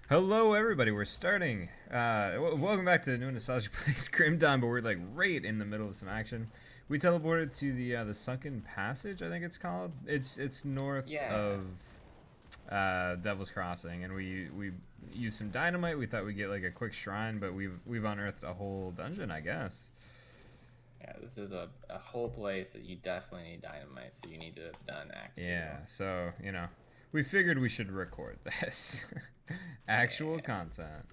Hello, everybody. We're starting. Welcome back to the new Nostalgia Place Grim Dawn, but we're like right in the middle of some action. We teleported to the Sunken Passage, I think it's called. It's north Yeah. of Devil's Crossing, and we used some dynamite. We thought we'd get like a quick shrine, but we've unearthed a whole dungeon, I guess. Yeah, this is a whole place that you definitely need dynamite, so you need to have done Act 2. Yeah. So we figured we should record this. Actual Yeah. content.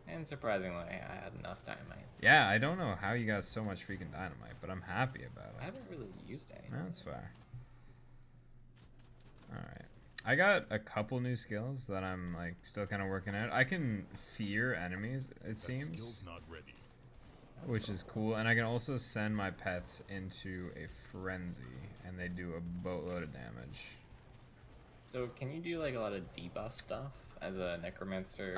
And surprisingly, I had enough dynamite. Yeah, I don't know how you got so much freaking dynamite, but I'm happy about it. I haven't really used any. That's fair. Alright. I got a couple new skills that I'm like still kind of working out. I can fear enemies, it seems. Skill's not ready. Which is cool. And I can also send my pets into a frenzy, and they do a boatload of damage. So can you do like a lot of debuff stuff as a necromancer?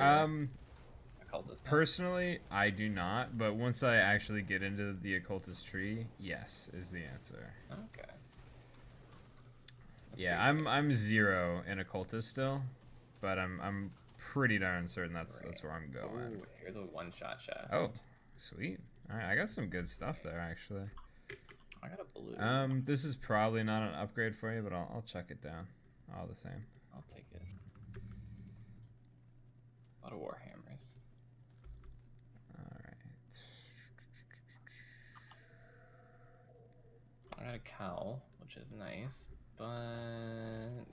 Occultist? Personally, I do not, but once I actually get into the occultist tree, yes is the answer. Okay. That's Yeah, I'm 0 in occultist still, but I'm pretty darn certain that's where I'm going. Ooh, here's a one-shot chest. Oh, sweet. All right, I got some good stuff there actually. I got a blue. This is probably not an upgrade for you, but I'll check it down. All the same. I'll take it. A lot of warhammers. All right. I got a cowl, which is nice, but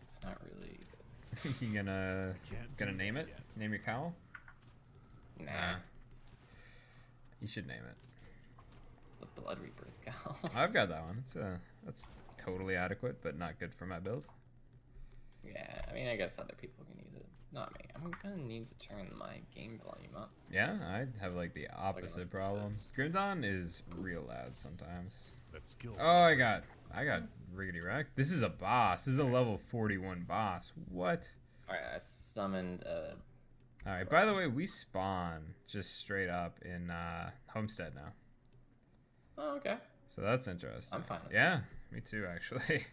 it's not really good. You gonna name it? Yet. Name your cowl? Nah. You should name it. The Blood Reaper's cowl. I've got that one. That's totally adequate, but not good for my build. Yeah, I mean, I guess other people can use it. Not me. I'm gonna need to turn my game volume up. Yeah, I have like the listen opposite to problem. this. Grim Dawn is real loud sometimes. That skill's Oh, I got riggedy wrecked. This is a boss. This is a level 41 boss. What? Alright, I summoned All right. By the way, we spawn just straight up in Homestead now. Oh, okay. So that's interesting. I'm fine with Yeah, me too, actually.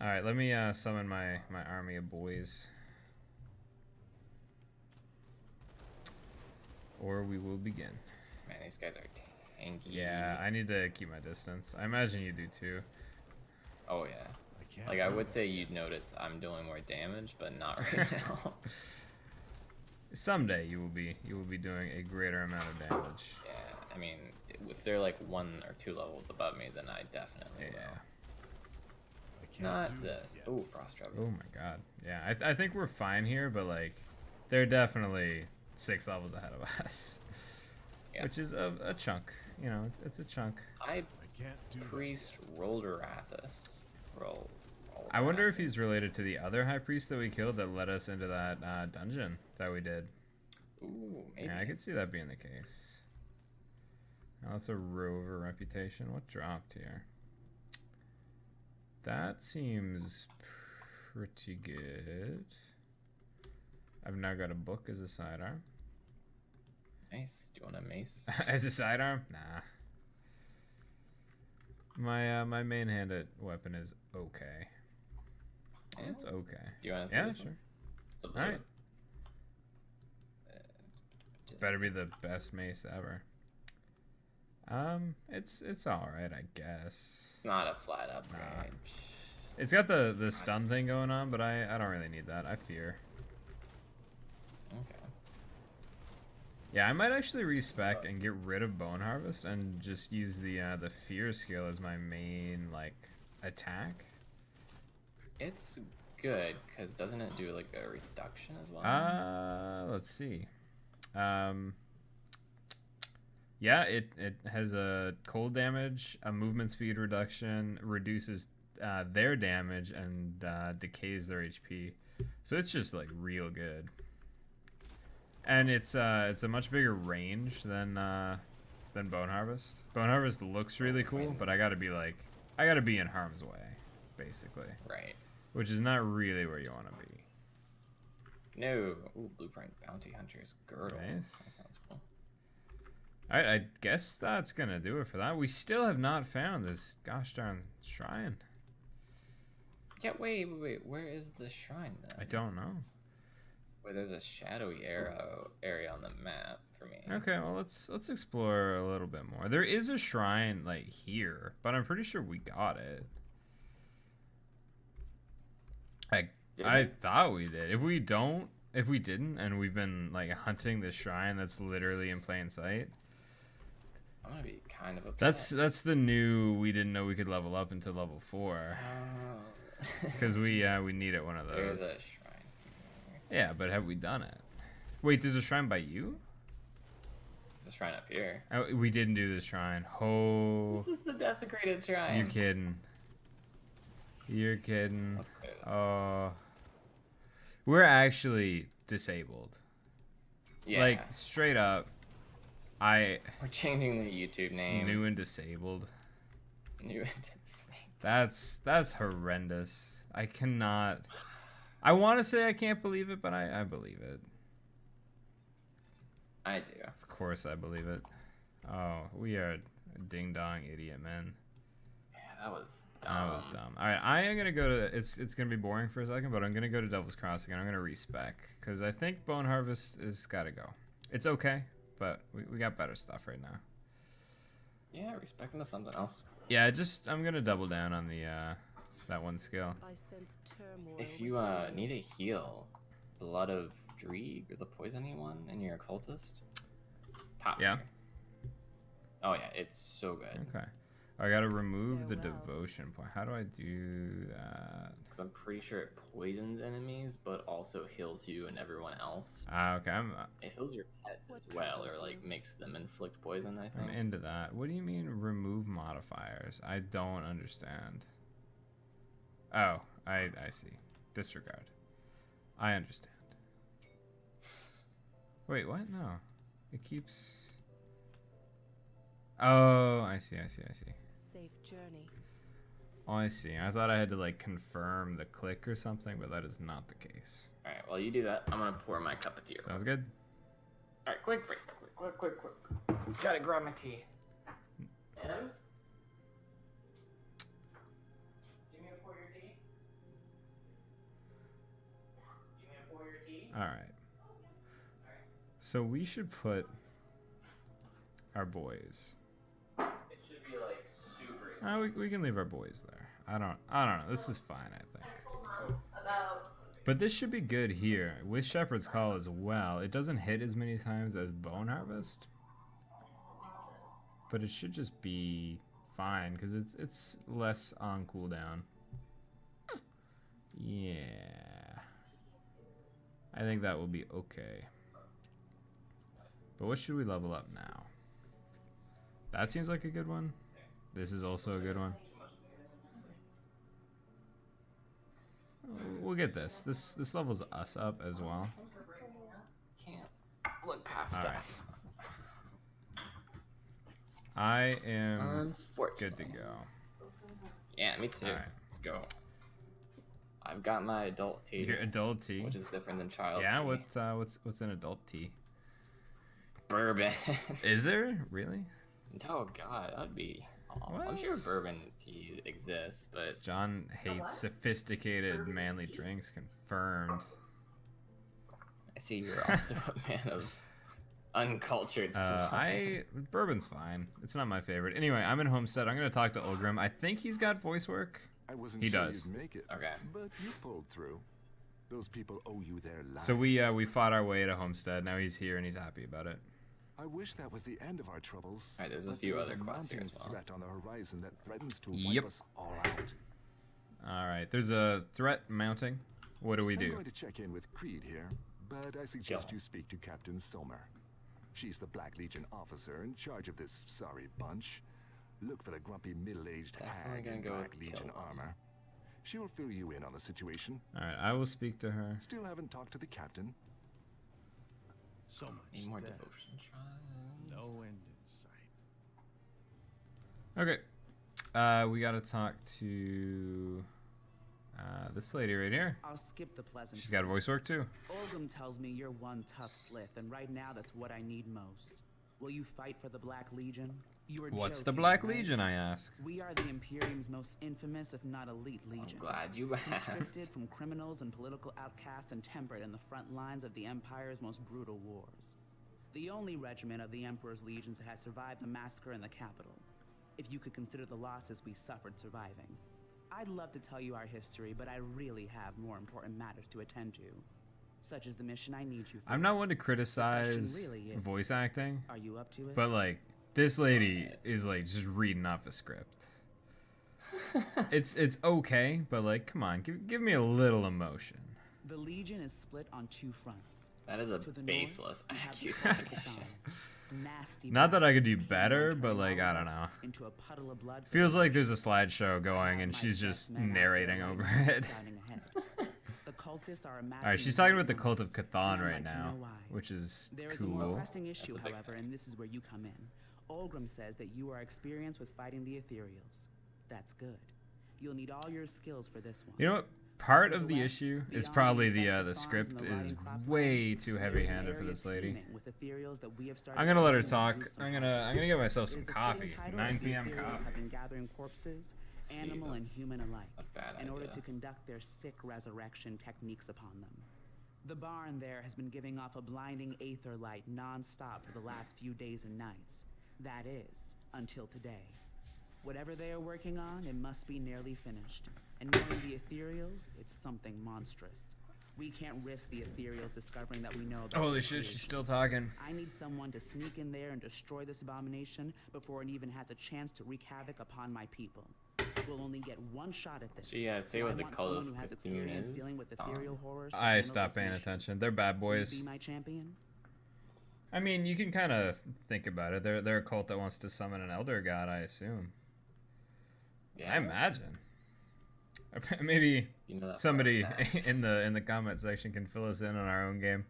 All right, let me summon my army of boys, or we will begin. Man, these guys are tanky. Yeah, I need to keep my distance. I imagine you do too. Oh, yeah. I can't Like, I do would that. say you'd notice I'm doing more damage, but not right now. Someday you will be doing a greater amount of damage. Yeah, I mean, if they're like 1 or 2 levels above me, then I definitely Yeah. will. I can't Not do this. that yet. Ooh, Frost Trouble. Oh my god. Yeah, I think we're fine here, but like, they're definitely 6 levels ahead of us. Yeah. Which is a chunk. You know, it's a chunk. I I can't do that. priest Roldorathus. I wonder if he's related to the other high priest that we killed that led us into that dungeon that we did. Ooh, maybe. Yeah, I could see that being the case. Now that's a rover reputation. What dropped here? That seems pretty good. I've now got a book as a sidearm. Nice. Do you want a mace? As a sidearm? Nah. My main handed weapon is okay. Yeah. It's okay. Do you want to see Yeah, this sure. one? The blue Alright. one. Better be the best mace ever. It's alright, I guess. It's not a flat upgrade. It's got the stun thing going on, but I don't really need that. I fear. Okay. Yeah, I might actually respec and get rid of Bone Harvest and just use the fear skill as my main like attack. It's good, because doesn't it do like a reduction as well? Let's see. Yeah, it has a cold damage, a movement speed reduction, reduces their damage, and decays their HP. So it's just like real good. And it's a much bigger range than Bone Harvest. Bone Harvest looks really cool, but I gotta be in harm's way, basically. Right. Which is not really where you want to be. No. Ooh, Blueprint Bounty Hunter's Girdle. Nice. That sounds cool. Alright, I guess that's gonna do it for that. We still have not found this gosh darn shrine. Yeah, wait. Where is the shrine then? I don't know. Wait, there's a shadowy area on the map for me. Okay, well let's explore a little bit more. There is a shrine like here, but I'm pretty sure we got it. I thought we did. If we didn't, and we've been like hunting this shrine that's literally in plain sight. I'm gonna be kind of upset. That's the new. We didn't know we could level up until level 4. Because we need it one of those. There's a shrine here. Yeah, but have we done it? Wait, there's a shrine by you? There's a shrine up here. Oh, we didn't do this shrine. Oh. This is the desecrated shrine. You're kidding. You're kidding. Let's clear this. Oh. We're actually disabled. Yeah. Like, straight up. We're changing the YouTube name. New and disabled. New and disabled. That's horrendous. I cannot. I want to say I can't believe it, but I believe it. I do. Of course I believe it. Oh, we are ding-dong idiot men. Yeah, that was dumb. That was dumb. All right, I am gonna go to. It's gonna be boring for a second, but I'm gonna go to Devil's Crossing and I'm gonna respec because I think Bone Harvest is gotta go. It's okay, but we got better stuff right now. Yeah, respecting to something else. Yeah, I'm gonna double down on the that one skill. If you need a heal, Blood of Dreeg or the poisony one, and you're a cultist. Top Yeah. tier. Oh yeah, it's so good. Okay. I gotta remove the devotion point. How do I do that? Because I'm pretty sure it poisons enemies, but also heals you and everyone else. Okay. It heals your pets as well, or like makes them inflict poison, I think. I'm into that. What do you mean remove modifiers? I don't understand. Oh, I see. Disregard. I understand. Wait, what? No. It keeps... Oh, I see. Safe journey. Oh, I see. I thought I had to like confirm the click or something, but that is not the case. Alright, while you do that, I'm gonna pour my cup of tea. Sounds good. Alright, quick. Gotta grab my tea. Adam? You need to pour your tea? You need to pour your tea? Alright. So we should put our boys. It should be like super We can leave our boys there. I don't know. This is fine, I think. But this should be good here with Shepherd's Call as well. It doesn't hit as many times as Bone Harvest, but it should just be fine because it's less on cooldown. Yeah, I think that will be okay. But what should we level up now? That seems like a good one. This is also a good one. We'll get this. This levels us up as well. Can't look past All stuff. I am Unfortunately. good to go. Yeah, me too. All right. Let's go. I've got my adult tea. Your adult tea. Which is different than child's Yeah, tea. what's an adult tea? Bourbon. Is there really? Oh god, that'd be. I'm sure bourbon tea exists, but John hates sophisticated manly drinks. Confirmed. I see you're also a man of uncultured swine. Bourbon's fine. It's not my favorite. Anyway, I'm in Homestead. I'm gonna talk to Ulgrim. I think he's got voice work. I wasn't He sure does. you'd make it. Okay. But you pulled through. Those people owe you their lives. So we fought our way to Homestead. Now he's here and he's happy about it. I wish that was the end of our troubles. Alright, there's a but few there's other quests here mounting as well. threat on the horizon that threatens to Yep. wipe us all out. All right. There's a threat mounting. What do we I'm do? going to check in with Creed here, but I suggest you speak to Captain Sommer. She's the Black Legion officer in charge of this sorry bunch. Look for the grumpy middle-aged Definitely hag gonna in go Black with Legion kill. armor. She'll fill you in on the situation. All right. I will speak to her. Still haven't talked to the captain. So much Need more death. devotion shrines. No end in sight. Okay. We gotta talk to this lady right here. I'll skip the pleasant. She's got voice work too. Olgum tells me you're one tough slith, and right now that's what I need most. Will you fight for the Black Legion? You are What's the joking, Black right? Legion, I ask? We are the Imperium's most infamous, if not elite, legion. I'm glad you asked. Conscripted from criminals and political outcasts and tempered in the front lines of the Empire's most brutal wars. The only regiment of the Emperor's legions that has survived the massacre in the capital, if you could consider the losses we suffered surviving. I'd love to tell you our history, but I really have more important matters to attend to, such as the mission I need you for. I'm not one to criticize really is, voice acting, are you up to it? but like this lady is like just reading off a script. It's okay, but like, come on, give me a little emotion. The Legion is split on two fronts. That is a To the north, baseless you have the accusation. Khan, nasty Not that I could do bastards better, turning but like, all I of don't us know. into a puddle of blood for Feels the like there's a Legions. slideshow going and My she's best just men out there narrating right over now it. scouting ahead. The cultists are amassing Alright, she's talking about the great Cult of numbers, Cthon and I'd right like to now, know why. which is There is a more cool. pressing issue, That's a big however, thing. and this is where you come in. Olgrim says that you are experienced with fighting the Ethereals. That's good. You'll need all your skills for this one. You know what? Part To of the the west, issue is beyond probably the the infested script farms and the is rotting croplands, way too there is an heavy-handed for area this lady. teeming with Ethereals that we have started I'm gonna let her gathering talk. gruesome I'm harvests. gonna get myself It some is a coffee. fitting title 9 as the p.m. Ethereals coffee. have been gathering corpses, animal and Jesus. human alike, A bad in order idea. to conduct their sick resurrection techniques upon them. The barn there has been giving off a blinding aether light non-stop for the last few days and nights. That is, until today. Whatever they are working on, it must be nearly finished. And knowing the Ethereals, it's something monstrous. We can't risk the Ethereals discovering that we know about Holy their shit, creation. she's still talking. I need someone to sneak in there and destroy this abomination before it even has a chance to wreak havoc upon my people. We'll only get one shot at this. Say so what I the want Cult someone of who has Cthulhu experience is. dealing with ethereal horrors. to I handle stopped this paying mission. attention. They're bad Will you boys. be my champion? I mean, you can kind of think about it. They're a cult that wants to summon an elder god, I assume. Yeah. I imagine. Maybe You know that somebody for a fact. in the comment section can fill us in on our own game.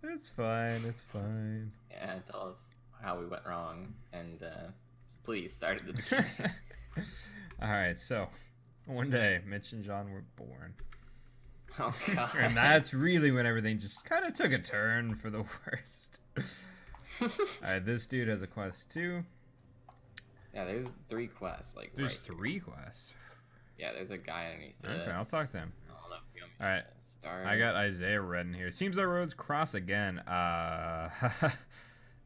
It's fine. It's fine. Yeah, tell us how we went wrong, and please start at the beginning. All right. So, one day, Mitch and John were born, Oh god. and that's really when everything just kind of took a turn for the worst. All right. This dude has a quest too. Yeah, there's 3 quests. Like There's right 3 quests. here. Yeah, there's a guy underneath Okay, this. I'll talk to him. I don't know if you want me All right. to start. I got Isaiah Red in here. Seems our roads cross again.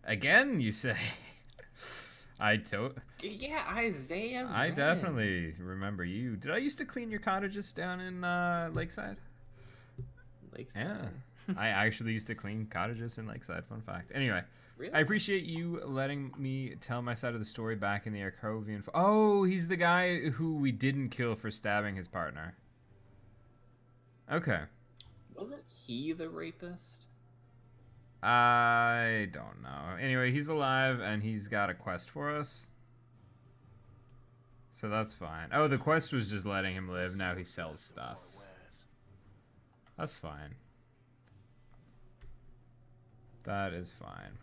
Again, you say? Yeah, Isaiah. I Red. definitely remember you. Did I used to clean your cottages down in Lakeside? Lakeside. Yeah. I actually used to clean cottages in Lakeside. Fun fact. Anyway, Really? I appreciate you letting me tell my side of the story back in the Arcovian. Oh, he's the guy who we didn't kill for stabbing his partner. Okay. Wasn't he the rapist? I don't know. Anyway, he's alive and he's got a quest for us. So that's fine. Oh, the quest was just letting him live. Now he sells stuff. That's fine. That is fine.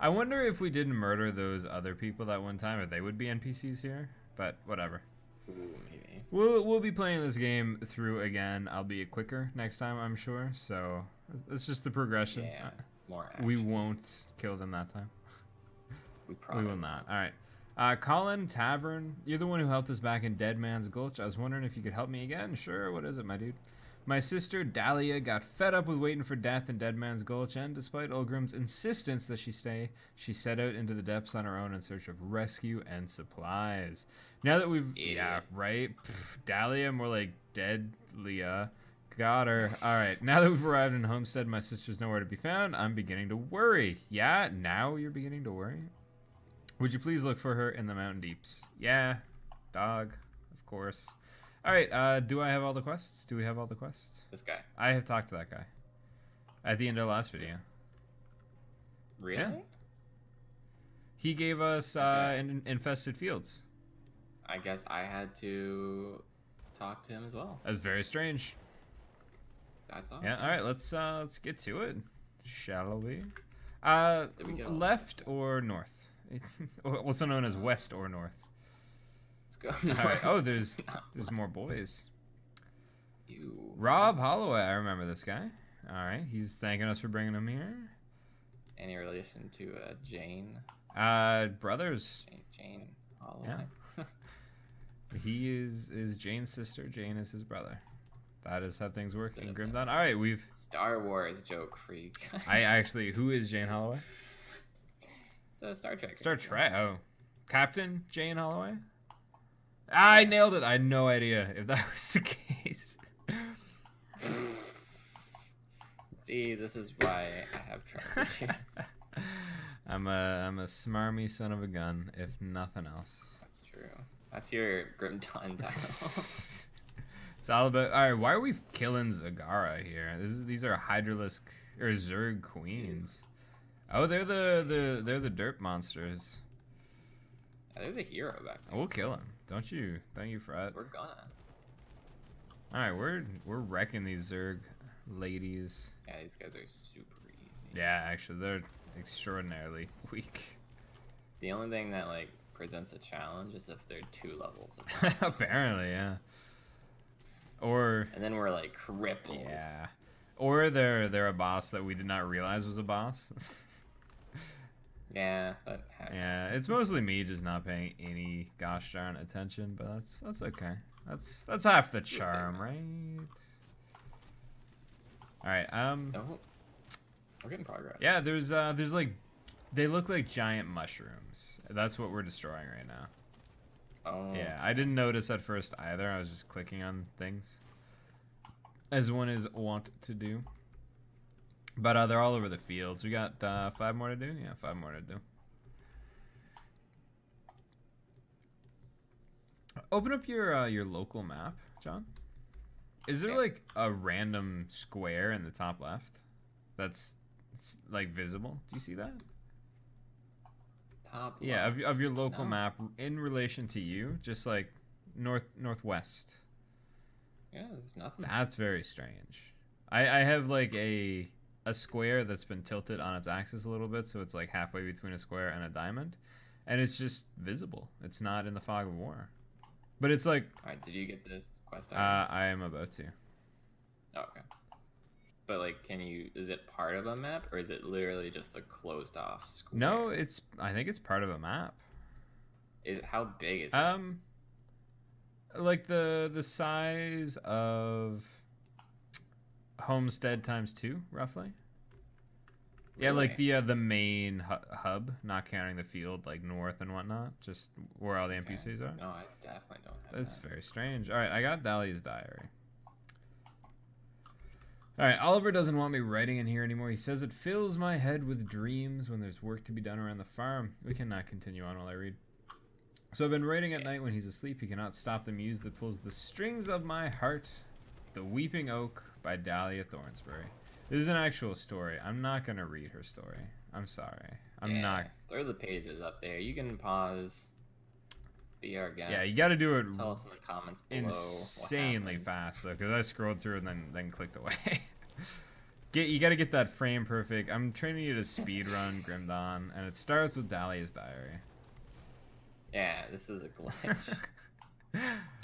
I wonder if we didn't murder those other people that one time, if they would be NPCs here. But whatever. Ooh, maybe. We'll be playing this game through again. I'll be quicker next time, I'm sure. So it's just the progression. Yeah, more action. We won't kill them that time. We probably We will not. All right. Colin Tavern, you're the one who helped us back in Dead Man's Gulch. I was wondering if you could help me again. Sure. What is it, my dude? My sister Dahlia got fed up with waiting for death in Dead Man's Gulch, and despite Ulgrim's insistence that she stay, she set out into the depths on her own in search of rescue and supplies. Now that we've... Idiot. Yeah, right? Dahlia, more like Deadlia. Got her. Alright, now that we've arrived in Homestead, my sister's nowhere to be found. I'm beginning to worry. Yeah, now you're beginning to worry? Would you please look for her in the mountain deeps? Yeah, dog, of course. Alright, do I have all the quests? Do we have all the quests? This guy. I have talked to that guy. At the end of the last video. Really? Yeah. He gave us infested fields. I guess I had to talk to him as well. That's very strange. That's all. Yeah, alright, let's get to it. Shall we? Did we get all Left or north? Also known as west or north. Let's go. Alright, oh, there's more boys. You. Rob Holloway, I remember this guy. Alright, he's thanking us for bringing him here. Any relation to Jane? Brothers. Jane Holloway. Yeah. He is Jane's sister. Jane is his brother. That is how things work in Grim Dawn. All right, we've Star Wars joke for you guys. I actually, who is Jane Holloway? It's a Star Trek. Star Trek. Oh, Captain Jane Holloway. I nailed it. I had no idea if that was the case. See, this is why I have trust issues. I'm a smarmy son of a gun, if nothing else. That's true. That's your Grim Dawn title. It's all about. All right, why are we killing Zagara here? These are Hydralisk or Zerg queens. Oh, they're the derp monsters. Yeah, there's a hero back there. We'll kill him. Don't you fret. We're gonna. All right, we're wrecking these Zerg ladies. Yeah, these guys are super easy. Yeah, actually, they're extraordinarily weak. The only thing that like presents a challenge is if they're 2 levels above. Apparently, yeah. Or and then we're like crippled. yeah, or they're a boss that we did not realize was a boss. Yeah, that has. Yeah, it's mostly me just not paying any gosh darn attention, but that's okay. That's half the charm, right? All right. Oh, we're getting progress. Yeah, there's like, they look like giant mushrooms. That's what we're destroying right now. Oh. Yeah, I didn't notice at first either. I was just clicking on things, as one is wont to do. But they're all over the fields. We got 5 more to do. Yeah, 5 more to do. Open up your local map, John. Is there like a random square in the top left that's like visible? Do you see that? Top Yeah, left. of your local No. map in relation to you, just like northwest. Yeah, there's nothing. That's very strange. I have like a square that's been tilted on its axis a little bit, so it's like halfway between a square and a diamond, and it's just visible. It's not in the fog of war, but it's like Alright, did you get this quest I am about to. Oh, okay. But like, is it part of a map, or is it literally just a closed off square? No, I think it's part of a map. How big is it? Like the size of Homestead times 2, roughly. Yeah, like Really? the main hub, not counting the field like north and whatnot, just where all the NPCs are. No, I definitely don't have That's that. very strange. All right, I got Dahlia's diary. All right, Oliver doesn't want me writing in here anymore. He says it fills my head with dreams when there's work to be done around the farm. We cannot continue on while I read. So I've been writing at night when he's asleep. He cannot stop the muse that pulls the strings of my heart. The Weeping Oak by Dahlia Thornsbury. This is an actual story. I'm not going to read her story. I'm sorry. I'm not. Throw the pages up there. You can pause. Be our guest. Yeah, you got to do it Tell us in the comments below. insanely what happened. fast though, because I scrolled through and then clicked away. You got to get that frame perfect. I'm training you to speedrun Grim Dawn, and it starts with Dahlia's diary. Yeah, this is a glitch.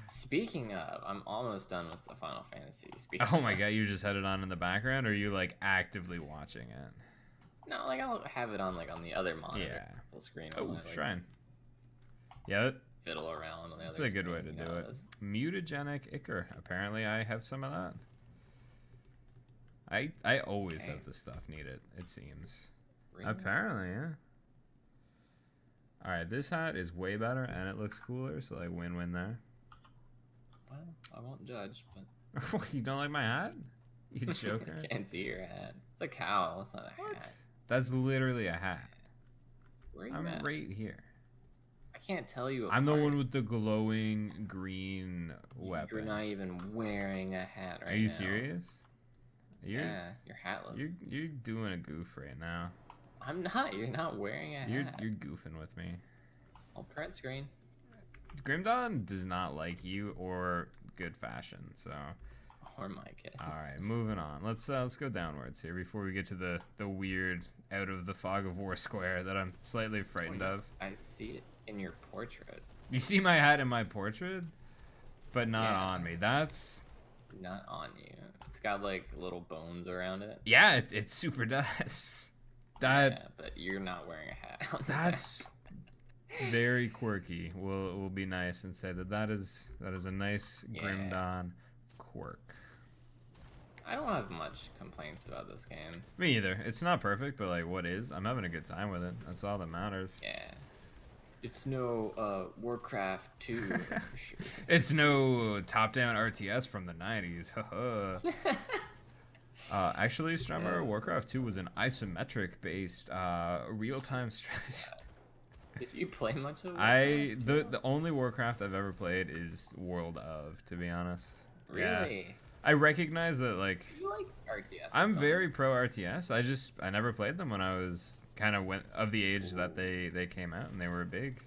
Speaking of, I'm almost done with the Final Fantasy. Oh my god, you just had it on in the background, or are you like actively watching it? No, like I'll have it on like on the other monitor. Yeah. Full screen. Oh, while I, like, shrine. Yeah, fiddle around on the that's other a good way screen, to you do know, it. those- Mutagenic Ichor. Apparently, I have some of that. I always Okay. have the stuff needed, it seems. Really? Apparently, yeah. Alright, this hat is way better and it looks cooler, so like win-win there. Well, I won't judge, but You don't like my hat? You joker? I can't see your hat. It's a cowl. It's not a What? hat. That's literally a hat. Where are you I'm at? right here. I can't tell you. I'm the apart. one with the glowing green You're weapon. not even wearing a hat right now. Are you serious? Yeah, you're hatless. You're doing a goof right now. I'm not. You're not wearing a hat. You're goofing with me. I'll print screen. Grim Dawn does not like you or good fashion, so Or my kids. all right, moving on. Let's go downwards here before we get to the weird out of the fog of war square that I'm slightly frightened Oh, yeah. of. I see it in your portrait. You see my hat in my portrait, but not Yeah. on me. That's Not on you. It's got like little bones around it. yeah, it super does. That but you're not wearing a hat. on the that's very quirky. We'll be nice and say that is a nice Grim Dawn quirk. I don't have much complaints about this game. Me either. It's not perfect, but like, what is? I'm having a good time with it. That's all that matters. Yeah. It's no Warcraft 2 for sure. It's no top-down RTS from the 90s. Actually, Strummer, Warcraft 2 was an isometric-based real-time strategy. Did you play much of it? The only Warcraft I've ever played is World of, to be honest. Really? Yeah. I recognize that, like... You like RTS? I'm very pro RTS. I never played them when I was kind of of the age that they came out and they were big.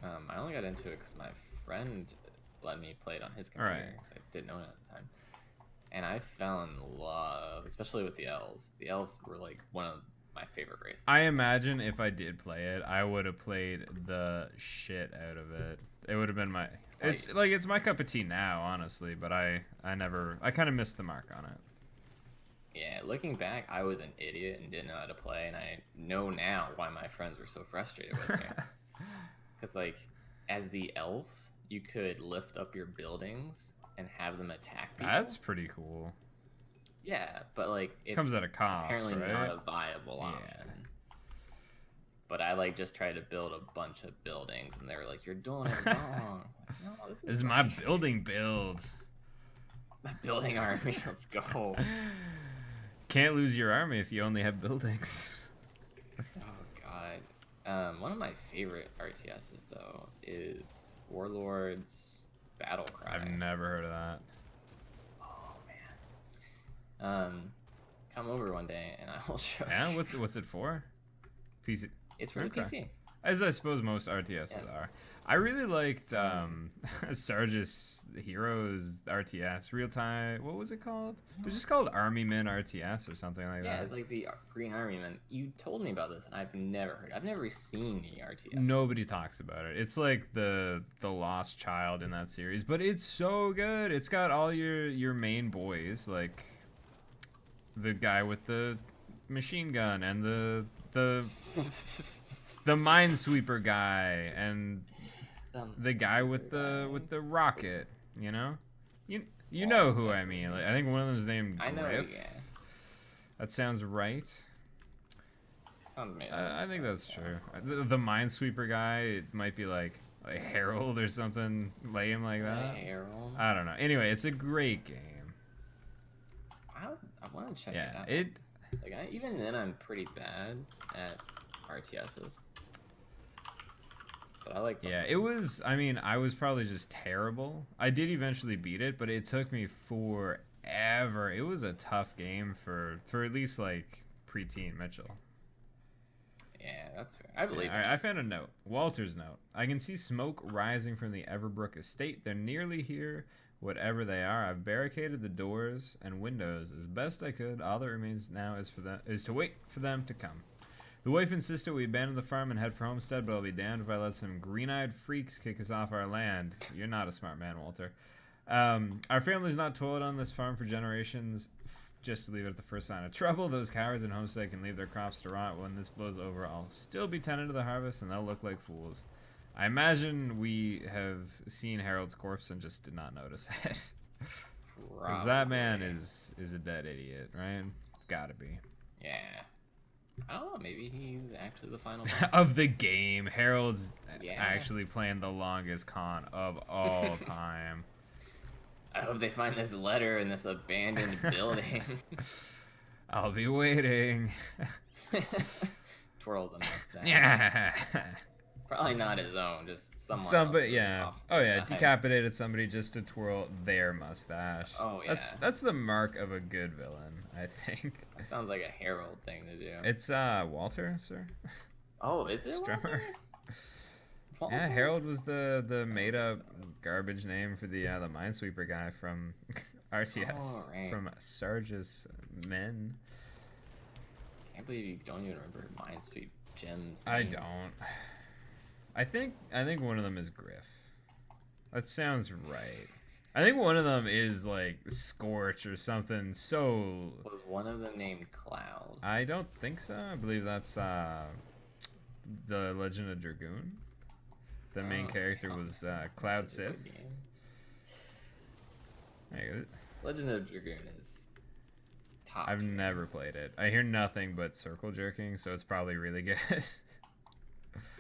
I only got into it because my friend let me play it on his computer because I didn't own it at the time. And I fell in love, especially with the elves. The elves were like one of my favorite races. I imagine if I did play it, I would have played the shit out of it. It would have been my... It's like, it's my cup of tea now, honestly, but I kind of missed the mark on it. Yeah, looking back, I was an idiot and didn't know how to play, and I know now why my friends were so frustrated with me. Because, like, as the elves, you could lift up your buildings and have them attack people. That's pretty cool. Yeah, but, like, it comes at a cost, apparently right? not a viable option. But I, like, just tried to build a bunch of buildings, and they were like, you're doing it wrong. Like, no, this is my building build. My building army, let's go. Can't lose your army if you only have buildings. Oh, God. One of my favorite RTSs, though, is Warlords Battle Cry. I've never heard of that. Oh, man. Come over one day, and I will show you. Yeah, what's it for? PC. It's for the PC. As I suppose most RTSs are. I really liked Sarge's Heroes RTS real time. What was it called? It was just called Army Men RTS or something like that. Yeah, it's like the Green Army Men. You told me about this, and I've never heard. I've never seen the RTS. Nobody talks about it. It's like the lost child in that series, but it's so good. It's got all your main boys, like the guy with the machine gun and the minesweeper guy and the guy with the rocket, you know? You know who I mean. Like, I think one of them is named Griff. I know, yeah. That sounds right. Sounds made I think that's true. The minesweeper guy, it might be like Harold or something lame like that. Harold? I don't know. Anyway, it's a great game. I want to check it out. Yeah, even then, I'm pretty bad at RTSs. But I like them. Yeah, it was... I mean, I was probably just terrible. I did eventually beat it, but it took me forever. It was a tough game for at least, like, preteen Mitchell. Yeah, that's fair. I believe it. I found a note. Walter's note. I can see smoke rising from the Everbrook estate. They're nearly here. Whatever they are, I've barricaded the doors and windows as best I could. All that remains now is to wait for them to come. The wife insisted we abandon the farm and head for Homestead, but I'll be damned if I let some green-eyed freaks kick us off our land. You're not a smart man, Walter. Our family's not toiled on this farm for generations just to leave it at the first sign of trouble. Those cowards in Homestead can leave their crops to rot. When this blows over, I'll still be tending to the harvest, and they'll look like fools. I imagine we have seen Harold's corpse and just did not notice it. Because that man is a dead idiot, right? It's gotta be. Yeah. I don't know, maybe he's actually the final boss. Of the game. Harold's actually playing the longest con of all time. I hope they find this letter in this abandoned building. I'll be waiting. Twirls a mustache. Yeah. Probably not his own, just someone Somebody, else's yeah. off Oh the yeah, side. decapitated somebody just to twirl their mustache. Oh yeah. That's the mark of a good villain, I think. That sounds like a Harold thing to do. It's Walter, sir. Oh, is it Strummer? Walter? Yeah, Harold was the made up garbage name for the minesweeper guy from RTS. Oh, right. From Sarge's Men. Can't believe you don't even remember Minesweep Jim's I name. don't. I think one of them is Griff. That sounds right. I think one of them is like Scorch or something. So Was one of them named Cloud? I don't think so. I believe that's the Legend of Dragoon. The main character was Cloud That's a good Sith. game. There you go. Legend of Dragoon is top. I've tier. never played it. I hear nothing but circle jerking, so it's probably really good.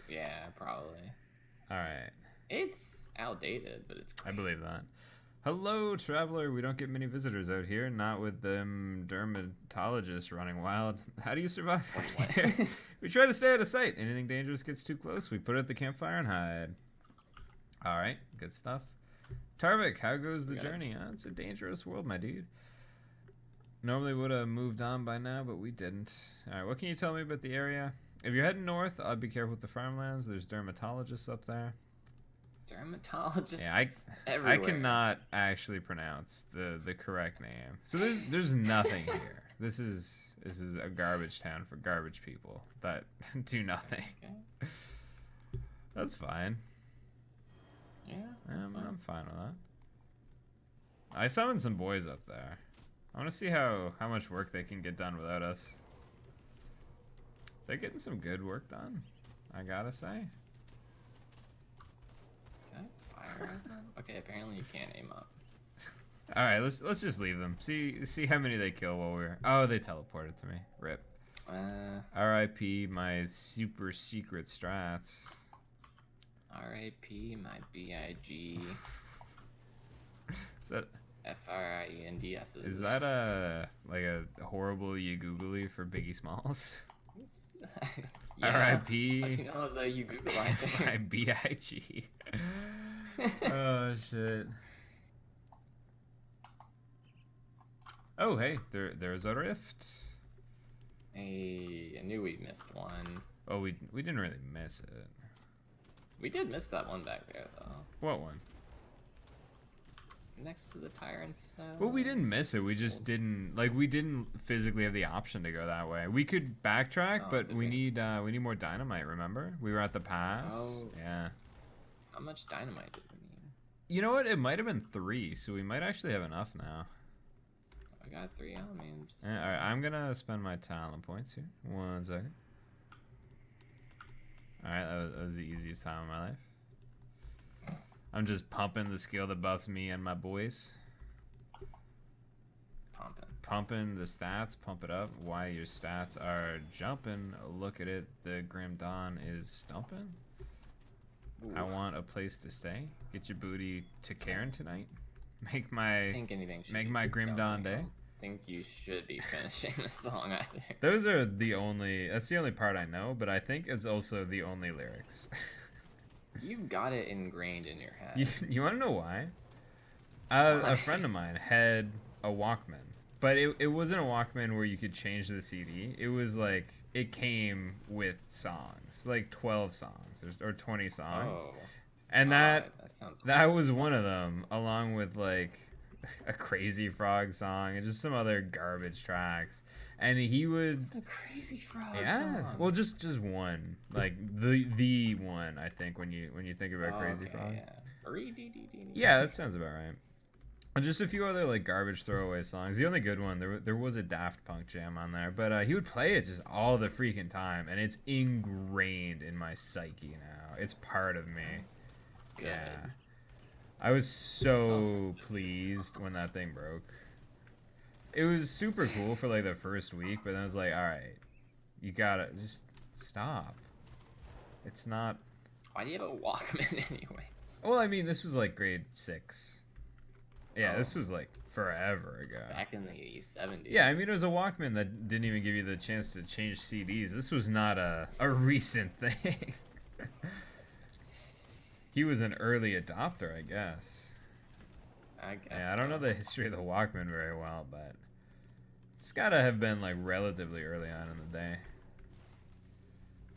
Yeah, probably. All right, It's outdated, but it's I great. believe that. Hello, traveler. We don't get many visitors out here, not with them dermatologists running wild. How do you survive out here? We try to stay out of sight. Anything dangerous gets too close, we put out the campfire and hide. All right, good stuff. Tarvik, how goes the Yeah. journey? It's a dangerous world, my dude. Normally would have moved on by now, but we didn't. All right, what can you tell me about the area? If you're heading north, I'd be careful with the farmlands. There's dermatologists up there. Dermatologists. Yeah, I everywhere. cannot actually pronounce the correct name. So there's nothing here. This is a garbage town for garbage people that do nothing. Okay. That's fine. Yeah, that's fine. I'm fine with that. I summoned some boys up there. I want to see how much work they can get done without us. They're getting some good work done, I gotta say. Can I fire at them? Okay, apparently you can't aim up. All right, let's just leave them. See how many they kill while we're. Oh, they teleported to me. Rip. R.I.P. my super secret strats. R.I.P. my B.I.G. Is that F.R.I.E.N.D.S. is that a like a horrible you googly for Biggie Smalls? Yeah. R.I.P. How'd you know that you Googleizer? my B.I.G. Oh shit. Oh hey, there's a rift. Hey, I knew we missed one. Oh, we didn't really miss it. We did miss that one back there, though. What one? Next to the tyrants. Well, we didn't miss it. We just didn't we didn't physically have the option to go that way. We could backtrack, Oh, but did we we? need more dynamite. Remember, we were at the pass. Oh. Yeah. How much dynamite did we need? You know what? It might have been 3, so we might actually have enough now. I got 3 on me. I'm just Yeah, all right, I'm gonna spend my talent points here. 1 second. All right, that was the easiest time of my life. I'm just pumping the skill that buffs me and my boys. pumping. Pumping the stats, pump it up. Why your stats are jumping? Look at it. The Grim Dawn is stumping. I Ooh. want a place to stay. Get your booty to Karen tonight. Make I my think anything should make be my Grim Dawn dumping. day. I don't think you should be finishing the song either. Those are the only. That's the only part I know, but I think it's also the only lyrics. You got it ingrained in your head. You want to know why? Why? A friend of mine had a Walkman, but it wasn't a Walkman where you could change the CD. It was like it came with songs, like 12 songs or 20 songs, Oh. and that sounds that was one of them, along with like a Crazy Frog song and just some other garbage tracks. And he would, It's a Crazy Frog yeah, song. well, just one, like the one. I think when you think about Crazy Frog. Yeah. Yeah, that sounds about right. And just a few other like garbage throwaway songs. The only good one, there was a Daft Punk jam on there, but he would play it just all the freaking time, and it's ingrained in my psyche now. It's part of me. Good. Yeah. I was so pleased when that thing broke. It was super cool for like the first week, but then I was like, all right, you gotta just stop. It's not. Why do you have a Walkman anyways? Well, I mean, this was like grade 6. Yeah, Oh. this was like forever ago. Back in the 70s. Yeah, I mean, it was a Walkman that didn't even give you the chance to change CDs. This was not a recent thing. He was an early adopter, I guess. I guess. Yeah, I don't know the history of the Walkman very well, but it's gotta have been like relatively early on in the day.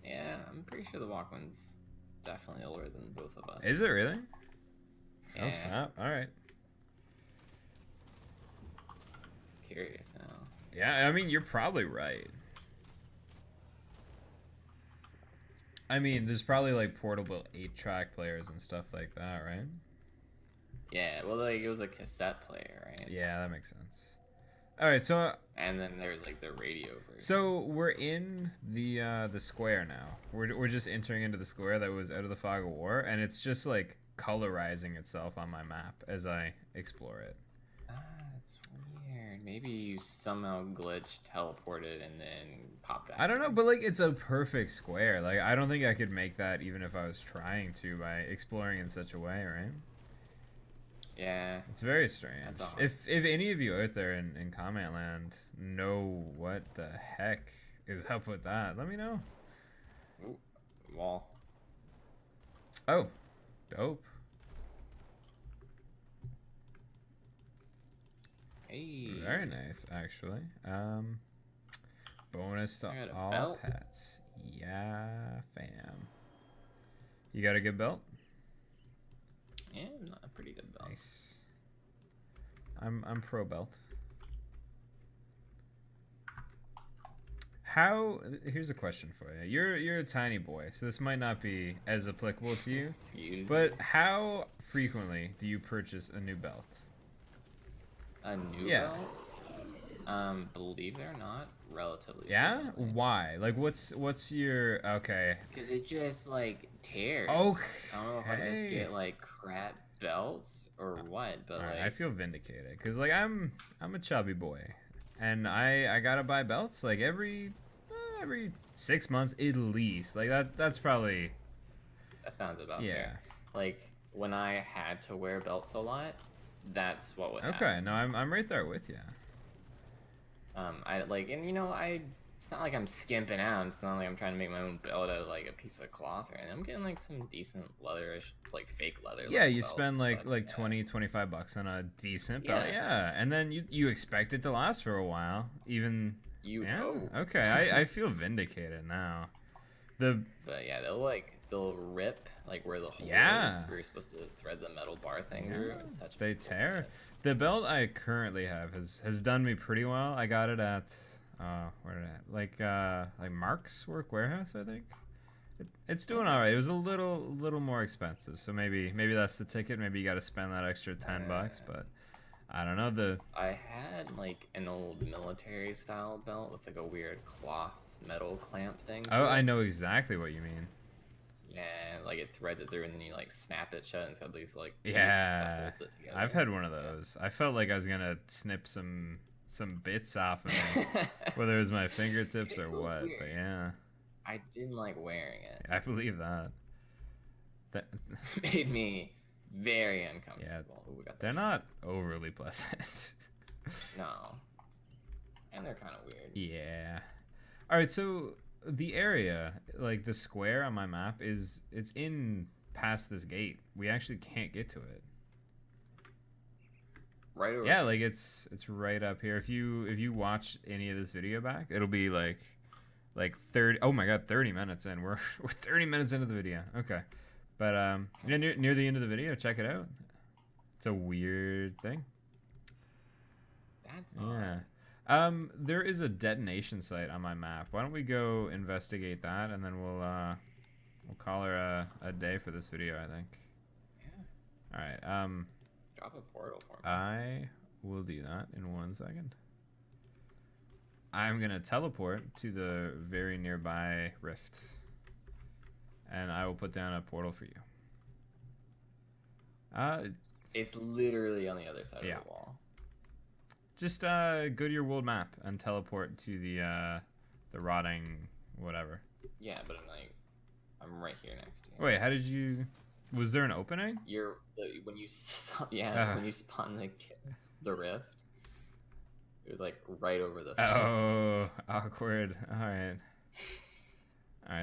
Yeah, I'm pretty sure the Walkman's definitely older than both of us. Is it really? Yeah. Oh, snap. All right. Curious now. Yeah, I mean, you're probably right. I mean, there's probably like portable 8-track players and stuff like that, right? Yeah, well, like it was a cassette player, right? Yeah, that makes sense. All right, so And then there's like the radio version. so we're in the square now. We're just entering into the square that was out of the fog of war, and it's just like colorizing itself on my map as I explore it. Ah, that's weird. Maybe you somehow glitched, teleported, and then popped back. I don't know, but like it's a perfect square. Like I don't think I could make that even if I was trying to by exploring in such a way, right? Yeah. It's very strange. That's odd. If any of you out there in comment land know what the heck is up with that, let me know. Ooh, wall. Oh, dope. Hey. Very nice, actually. Bonus to I got a all belt. pets. Yeah, fam. You got a good belt? Yeah, not a pretty good belt. Nice. I'm pro belt. How? Here's a question for you. You're a tiny boy, so this might not be as applicable to you. Excuse But me. how frequently do you purchase a new belt? A new Yeah. belt? Believe it or not, relatively. Yeah? frequently. Why? Like, what's your okay? Because it just like tears. Okay. I don't know if I just get like crap belts or what, but Alright, like I feel vindicated because like I'm a chubby boy, and I gotta buy belts like every 6 months at least. Like that's probably that sounds about yeah. fair. Like when I had to wear belts a lot, that's what would happen. Okay, no, I'm right there with you. I like, and you know, it's not like I'm skimping out. It's not like I'm trying to make my own belt out of like a piece of cloth or anything. I'm getting like some decent leatherish, like fake leather. Yeah, looking you belts, spend like but, 20-25 bucks on a decent belt. Yeah. Yeah, and then you expect it to last for a while, even. You Yeah. hope. Okay, I feel vindicated now. The But yeah, they'll rip like where the hole Yeah. is. Where you're supposed to thread the metal bar thing through. It's such a they cool tear. bit. The belt I currently have has done me pretty well. I got it at where did I like Mark's Work Warehouse, I think. It's doing all right. It was a little more expensive, so maybe that's the ticket. Maybe you got to spend that extra $10, but I don't know. I had like an old military style belt with like a weird cloth metal clamp thing. to Oh, it. I know exactly what you mean. Yeah, like it threads it through and then you like snap it shut and it's got these like teeth Yeah, that holds it together. I've had one of those. I felt like I was gonna snip some bits off of it, whether it was my fingertips or It was what. weird. But yeah, I didn't like wearing it. I believe that. That It made me very uncomfortable. Ooh, we got that they're shit. not overly pleasant. No. And they're kind of weird. Yeah. All right, so the area, like the square on my map, it's in past this gate. We actually can't get to it. Right over. Yeah, like it's right up here. If you watch any of this video back, it'll be like 30. Oh my god, 30 minutes in. We're 30 minutes into the video. Okay, but yeah, near the end of the video, check it out. It's a weird thing. That's Yeah. odd. There is a detonation site on my map. Why don't we go investigate that, and then we'll call her a day for this video, I think. Yeah. All right. Drop a portal for me. I will do that in 1 second. I'm gonna teleport to the very nearby rift, and I will put down a portal for you. It's literally on the other side Yeah. of the wall. Just go to your world map and teleport to the rotting whatever. Yeah, but I'm right here next to you. Wait, how did you? Was there an opening? When you when you spawn the rift, it was like right over the fence. Oh, awkward. All right.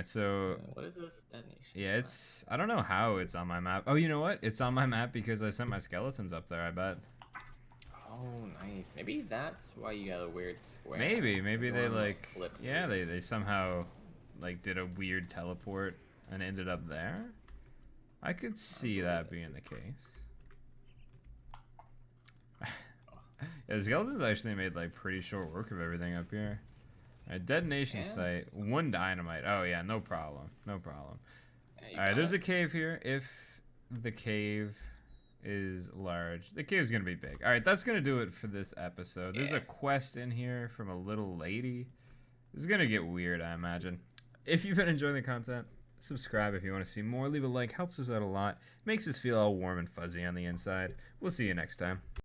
So What is this detonation? yeah, I don't know how it's on my map. Oh, you know what? It's on my map because I sent my skeletons up there. I bet. Oh, nice. Maybe that's why you got a weird square. Maybe they Normal like flip yeah through. they somehow like did a weird teleport and ended up there. I could see that being the case. Yeah, the skeletons actually made like pretty short work of everything up here. Alright, detonation Yeah, site, 1 dynamite. Oh yeah, no problem. Yeah, you Alright, got there's it. a cave here. If the cave is large. The cave's gonna be big. All right, that's gonna do it for this episode. There's a quest in here from a little lady. This is gonna get weird, I imagine. If you've been enjoying the content, subscribe if you want to see more. Leave a like, helps us out a lot. Makes us feel all warm and fuzzy on the inside. We'll see you next time.